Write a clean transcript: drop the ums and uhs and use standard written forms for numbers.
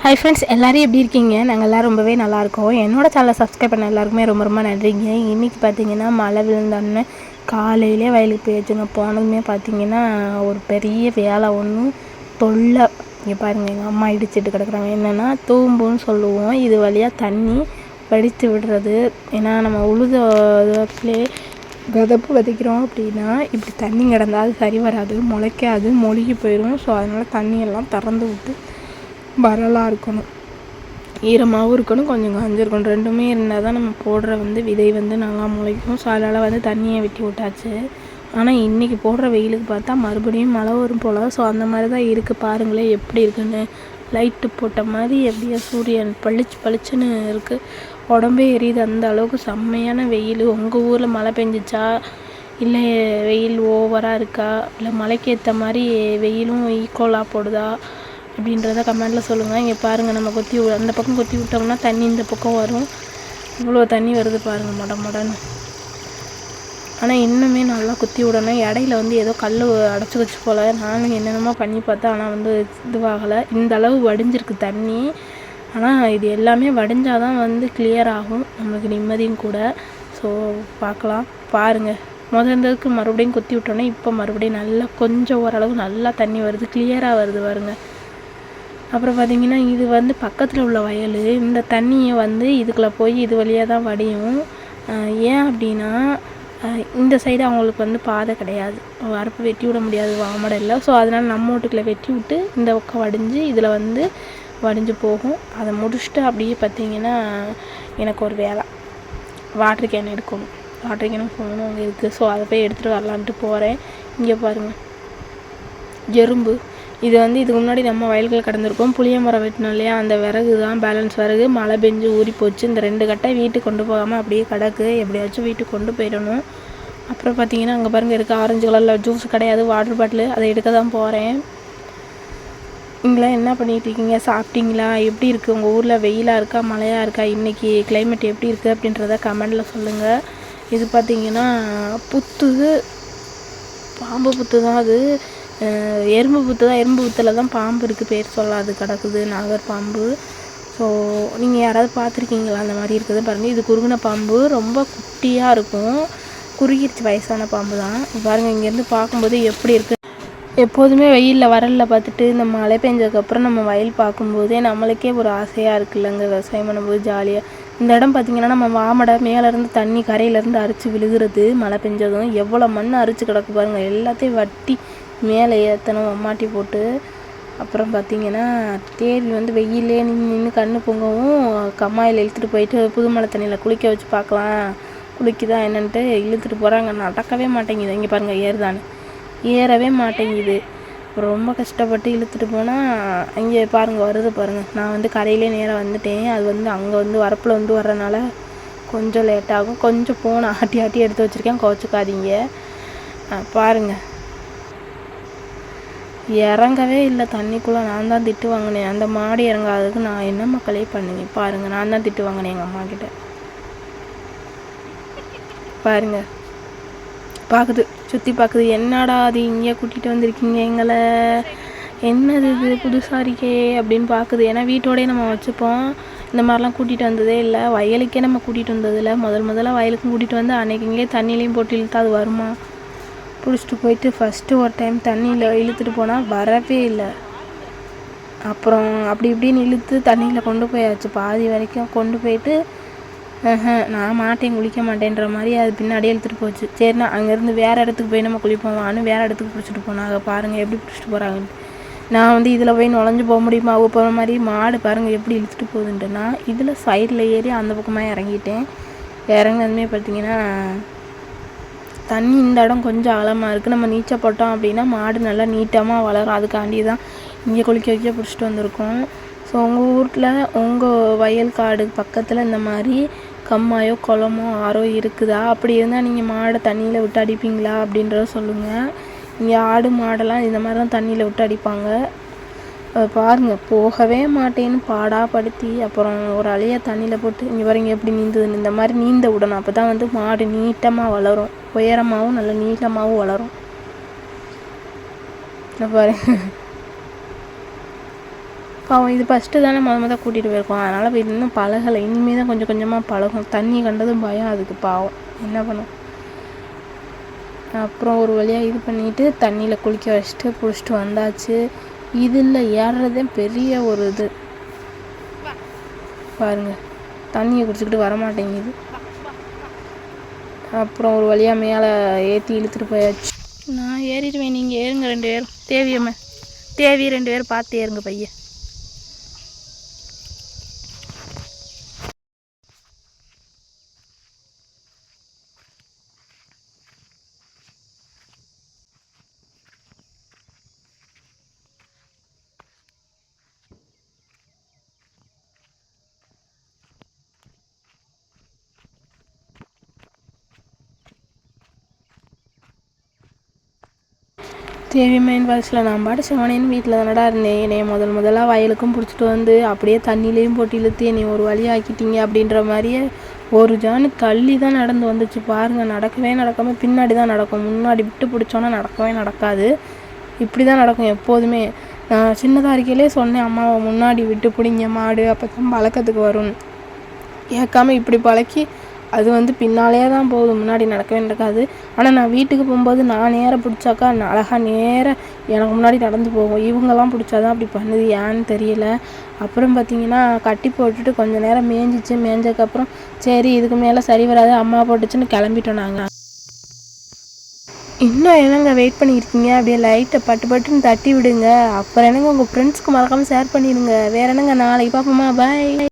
Hi friends, எல்லோரும் எப்படி இருக்கீங்க? நாங்கள் எல்லோரும் ரொம்பவே நல்லாயிருக்கோம். என்னோட சேனலை சப்ஸ்கிரைப் பண்ண எல்லாருக்குமே ரொம்ப ரொம்ப நன்றிங்க. இன்றைக்கி பார்த்தீங்கன்னா மழை விழுந்தோடனே காலையிலே வயலுக்கு போயிடுச்சுங்க. போனதுமே பார்த்தீங்கன்னா ஒரு பெரிய வேலை ஒன்றும் தொல்லை. இங்கே பாருங்கள், எங்கள் அம்மா இடிச்சிட்டு கிடக்குறாங்க. என்னென்னா தூம்புன்னு சொல்லுவோம். இது வழியாக தண்ணி வடித்து விடுறது. ஏன்னா நம்ம உழுதே விதப்பு விதைக்கிறோம் அப்படின்னா இப்படி தண்ணி கிடந்தால் அது சரி வராது, முளைக்காது, மொழுகி போயிடும். ஸோ அதனால் தண்ணியெல்லாம் திறந்து விட்டு வரலாக இருக்கணும், ஈரமாகவும் இருக்கணும், கொஞ்சம் காஞ்சிருக்கணும். ரெண்டுமே இருந்தால் தான் நம்ம போடுற விதை நல்லா முளைக்கும். ஸோ அதனால் தண்ணியை வெட்டி விட்டாச்சு. ஆனால் இன்றைக்கி போடுற வெயிலுக்கு பார்த்தா மறுபடியும் மழை வரும் போல். ஸோ அந்த மாதிரி தான் இருக்குது. பாருங்களேன் எப்படி இருக்குன்னு. லைட்டு போட்ட மாதிரி எப்படியா சூரியன் பளிச்சு பளிச்சுன்னு இருக்குது. உடம்பே எரியுது, அந்த அளவுக்கு செம்மையான வெயில். உங்கள் ஊரில் மழை பெஞ்சிச்சா, இல்லை வெயில் ஓவராக இருக்கா, இல்லை மழைக்கு ஏற்ற மாதிரி வெயிலும் ஈக்குவலாக போடுதா அப்படின்றத கமெண்டில் சொல்லுங்கள். இங்கே பாருங்கள், நம்ம அந்த பக்கம் கொத்தி விட்டோம்னா தண்ணி இந்த பக்கம் வரும். இவ்வளோ தண்ணி வருது பாருங்கள், மொடன்னு. ஆனால் இன்னுமே நல்லா குத்தி விடணும். இடையில ஏதோ கல் அடைச்சி வச்சு போல். நானும் என்னென்னமோ பண்ணி பார்த்தேன், ஆனால் இதுவாகலை. இந்த அளவு வடிஞ்சிருக்கு தண்ணி. ஆனால் இது எல்லாமே வடிஞ்சால் தான் கிளியர் ஆகும், நம்மளுக்கு நிம்மதியும் கூட. ஸோ பார்க்கலாம், பாருங்கள். இருந்ததுக்கு மறுபடியும் குத்தி விட்டோன்னே இப்போ மறுபடியும் நல்லா கொஞ்சம் ஓரளவு நல்லா தண்ணி வருது, கிளியராக வருது பாருங்கள். அப்புறம் பார்த்திங்கன்னா இது பக்கத்தில் உள்ள வயல். இந்த தண்ணியை இதுக்குள்ளே போய் இது வழியாக தான் வடியும். ஏன் அப்படின்னா இந்த சைடு அவங்களுக்கு பாதை கிடையாது, வரப்பு வெட்டி விட முடியாது வாமடையில். ஸோ அதனால் நம்ம வீட்டுக்குள்ளே வெட்டி விட்டு இந்த பக்கம் வடிஞ்சு இதில் வடிஞ்சு போகும். அதை முடிச்சுட்டு அப்படியே பார்த்திங்கன்னா எனக்கு ஒரு வேலை, வாட்டர் கேன் எடுக்கணும். வாட்டர் கேனும் போகணும் அங்கே இருக்குது. ஸோ அதை போய் எடுத்துகிட்டு வரலான்ட்டு போகிறேன். இங்கே பாருங்கள், எறும்பு. இது இதுக்கு முன்னாடி நம்ம வயல்கள் கடந்திருக்கோம். புளிய மரம் வெட்டினோம் இல்லையா, அந்த விறகு தான் பேலன்ஸ் விறகு. மழை பெஞ்சு ஊறி போச்சு. இந்த 2 கட்டை வீட்டுக்கு கொண்டு போகாமல் அப்படியே கிடக்கு. எப்படியாச்சும் வீட்டுக்கு கொண்டு போயிடணும். அப்புறம் பார்த்தீங்கன்னா அங்கே பாருங்கள் இருக்குது, ஆரஞ்சு கலரில் ஜூஸ் கிடையாது, வாட்டர் பாட்டில். அதை எடுக்க தான் போகிறேன். நீங்களாம் என்ன பண்ணிகிட்டு இருக்கீங்க? சாப்பிட்டீங்களா? எப்படி இருக்குது உங்கள் ஊரில்? வெயிலாக இருக்கா, மழையாக இருக்கா? இன்றைக்கி கிளைமேட் எப்படி இருக்குது அப்படின்றத கமெண்டில் சொல்லுங்கள். இது பார்த்திங்கன்னா புத்து, பாம்பு புத்து தான் அது. எறும்பு புத்து தான். எறும்பு புத்தில் தான் பாம்பு இருக்குது, பேர் சொல்லாது கிடக்குது, நாகர் பாம்பு. ஸோ நீங்கள் யாராவது பார்த்துருக்கீங்களா அந்த மாதிரி இருக்குது பாருங்கள். இது குறுகின பாம்பு, ரொம்ப குட்டியாக இருக்கும். குறுகிடுச்சு, வயசான பாம்பு தான். பாருங்கள், இங்கேருந்து பார்க்கும்போது எப்படி இருக்குது. எப்போதுமே வெயிலில் வரலில் பார்த்துட்டு இந்த மழை பெஞ்சதுக்கப்புறம் நம்ம வயல் பார்க்கும்போதே நம்மளுக்கே ஒரு ஆசையாக இருக்குல்லங்க, விவசாயம் பண்ணும்போது ஜாலியாக. இந்த இடம் பார்த்திங்கன்னா நம்ம வாமடை மேலேருந்து தண்ணி கரையிலேருந்து அரிச்சு விழுகிறது. மழை பெஞ்சதும் எவ்வளோ மண் அரிச்சு கிடக்கு பாருங்கள். எல்லாத்தையும் வட்டி மேலே ஏற்றணும் அம்மாட்டி போட்டு. அப்புறம் பார்த்திங்கன்னா தேவி வெயிலே நின்று கண்ணு பொங்கவும் கம்மாயில் இழுத்துட்டு போயிட்டு புதுமலை தண்ணியில் குளிக்க வச்சு பார்க்கலாம், குளிக்குதா என்னன்ட்டு இழுத்துட்டு போகிறாங்க. நடக்கவே மாட்டேங்குது. இங்கே பாருங்கள், ஏறுதானு ஏறவே மாட்டேங்குது. ரொம்ப கஷ்டப்பட்டு இழுத்துட்டு போனால் அங்கே பாருங்கள் வருது பாருங்கள். நான் கரையிலே நேராக வந்துட்டேன். அது அங்கே வரப்பில் வர்றதுனால கொஞ்சம் லேட்டாகும். கொஞ்சம் ஃபோனை ஆட்டி ஆட்டி எடுத்து வச்சுருக்கேன், கோச்சிக்காதீங்க. பாருங்கள், இறங்கவே இல்லை தண்ணிக்குள்ளே. நான் தான் திட்டு வாங்கினேன். அந்த மாடி இறங்காததுக்கு நான் என்ன மக்களே பண்ணுங்க. பாருங்கள், நான் தான் திட்டு வாங்கினேன் எங்கள் அம்மா கிட்ட. பாருங்கள், பார்க்குது, சுற்றி பார்க்குது. என்னடா அது இங்கே கூட்டிகிட்டு வந்திருக்கீங்க எங்களை, என்னது இது புதுசாக இருக்கே அப்படின்னு பார்க்குது. ஏன்னா வீட்டோடய நம்ம வச்சுப்போம், இந்த மாதிரிலாம் கூட்டிகிட்டு வந்ததே இல்லை. வயலுக்கே நம்ம கூட்டிகிட்டு வந்ததில்லை. முதல்ல வயலுக்கும் கூட்டிகிட்டு வந்து அன்றைக்கி இங்கே தண்ணியிலையும் போட்டு இழுத்தா அது வருமா? பிடிச்சிட்டு போயிட்டு ஃபஸ்ட்டு ஒரு டைம் தண்ணியில் இழுத்துட்டு போனால் வரவே இல்லை. அப்புறம் அப்படி இப்படின்னு இழுத்து தண்ணியில் கொண்டு போயாச்சு. பாதி வரைக்கும் கொண்டு போயிட்டு நான் மாட்டேன், குளிக்க மாட்டேன்ற மாதிரி அது பின்னாடியே இழுத்துட்டு போச்சு. சரிண்ணா அங்கேருந்து வேறு இடத்துக்கு போய் நம்ம குளிப்போம் வேறு இடத்துக்கு பிடிச்சிட்டு போனாங்க. பாருங்கள் எப்படி பிடிச்சிட்டு போகிறாங்கன்ட்டு. நான் இதில் போய் நுழைஞ்சு போக முடியுமா? போகிற மாதிரி மாடு பாருங்கள் எப்படி இழுத்துட்டு போகுதுன்ட்டு. நான் இதில் சைடில் ஏறி அந்த பக்கமாக இறங்கிட்டேன். இறங்கினதுமே பார்த்திங்கன்னா தண்ணி இந்த இடம் கொஞ்சம் ஆழமாக இருக்குது. நம்ம நீச்சல் போட்டோம் அப்படின்னா மாடு நல்லா நீட்டமாக வளரும். அதுக்காண்டி தான் இங்கே குளிக்க வைக்க பிடிச்சிட்டு வந்திருக்கோம். ஸோ உங்கள் ஊரில் உங்கள் வயல் காடு பக்கத்தில் இந்த மாதிரி கம்மாயோ குளமோ ஆறோ இருக்குதா? அப்படி இருந்தால் நீங்கள் மாடை தண்ணியில் விட்டு அடிப்பீங்களா அப்படின்றத சொல்லுங்கள். இங்கே ஆடு மாடெல்லாம் இந்த மாதிரி தான் தண்ணியில் விட்டு அடிப்பாங்க. பாருங்கள், போகவே மாட்டேன்னு பாடாப்படுத்தி அப்புறம் ஒரு அலையை தண்ணியில் போட்டு இங்கே பாருங்க எப்படி நீந்துதுன்னு. இந்த மாதிரி நீந்த விடணும். அப்போ தான் மாடு நீட்டமாக வளரும், உயரமாகவும் நல்ல நீளமாகவும் வளரும். பாருங்க, பாவம் இது ஃபஸ்ட்டு தானே மொதல் கூட்டிகிட்டு போயிருக்கோம், அதனால் இப்போ இன்னும் பழகலை. இனிமேல் தான் கொஞ்சம் கொஞ்சமாக பழகும். தண்ணி கண்டதும் பயம் அதுக்கு, பாவம் என்ன பண்ணும். அப்புறம் ஒரு வழியாக இது பண்ணிவிட்டு தண்ணியில் குளிக்க வச்சுட்டு பிடிச்சிட்டு வந்தாச்சு. இதில் ஏறுறதே பெரிய ஒரு இது பாருங்கள், தண்ணியை குடிச்சிக்கிட்டு வரமாட்டேங்குது. அப்புறம் ஒரு வழியாக மேலே ஏற்றி இழுத்துட்டு போயாச்சு. நான் ஏறிடுவேன், நீங்கள் ஏறுங்க 2 பேரும். தேவி 2 பேரும் பார்த்து ஏறுங்க பையன். தேவி மெயின் ஃபால்ஸில் நான் பாட்டு சிவனேன்னு வீட்டில் தானடா இருந்தேன். என்னைய முதலாக வயலுக்கும் பிடிச்சிட்டு வந்து அப்படியே தண்ணியிலையும் போட்டு இழுத்து என்னை ஒரு வழி ஆக்கிட்டீங்க அப்படின்ற மாதிரியே ஒரு ஜானு தள்ளி தான் நடந்து வந்துச்சு பாருங்கள். நடக்காமல் பின்னாடி தான் நடக்கும். முன்னாடி விட்டு பிடிச்சோன்னா நடக்கவே நடக்காது. இப்படி தான் நடக்கும் எப்போதுமே. நான் சின்னதாக இருக்கையிலே சொன்னேன் அம்மாவை, முன்னாடி விட்டு பிடிங்க மாடு, அப்போ தான் பழக்கத்துக்கு வரும். கேட்காம இப்படி பழக்கி அது பின்னாலே தான் போகுது, முன்னாடி நடக்கவே நடக்காது. ஆனால் நான் வீட்டுக்கு போகும்போது நான் நேராக பிடிச்சாக்கா அழகாக நேராக எனக்கு முன்னாடி நடந்து போகும். இவங்கெல்லாம் பிடிச்சாதான் அப்படி பண்ணுது, ஏன்னு தெரியல. அப்புறம் பார்த்திங்கன்னா கட்டி போட்டுட்டு கொஞ்சம் நேரம் மேய்ஞ்சிச்சு. மேய்ஞ்சதுக்கப்புறம் சரி இதுக்கு மேலே சரி வராது, அம்மா போட்டுச்சுன்னு கிளம்பிட்டோம் நாங்கள். இன்னும் என்னங்க வெயிட் பண்ணியிருக்கீங்க? அப்படியே லைட்டை பட்டுன்னு தட்டி விடுங்க. அப்புறம் என்னங்க உங்கள் ஃப்ரெண்ட்ஸ்க்கு மறக்காமல் ஷேர் பண்ணிடுங்க. வேறு என்னங்க, நாளைக்கு பார்ப்போமா? பாய்.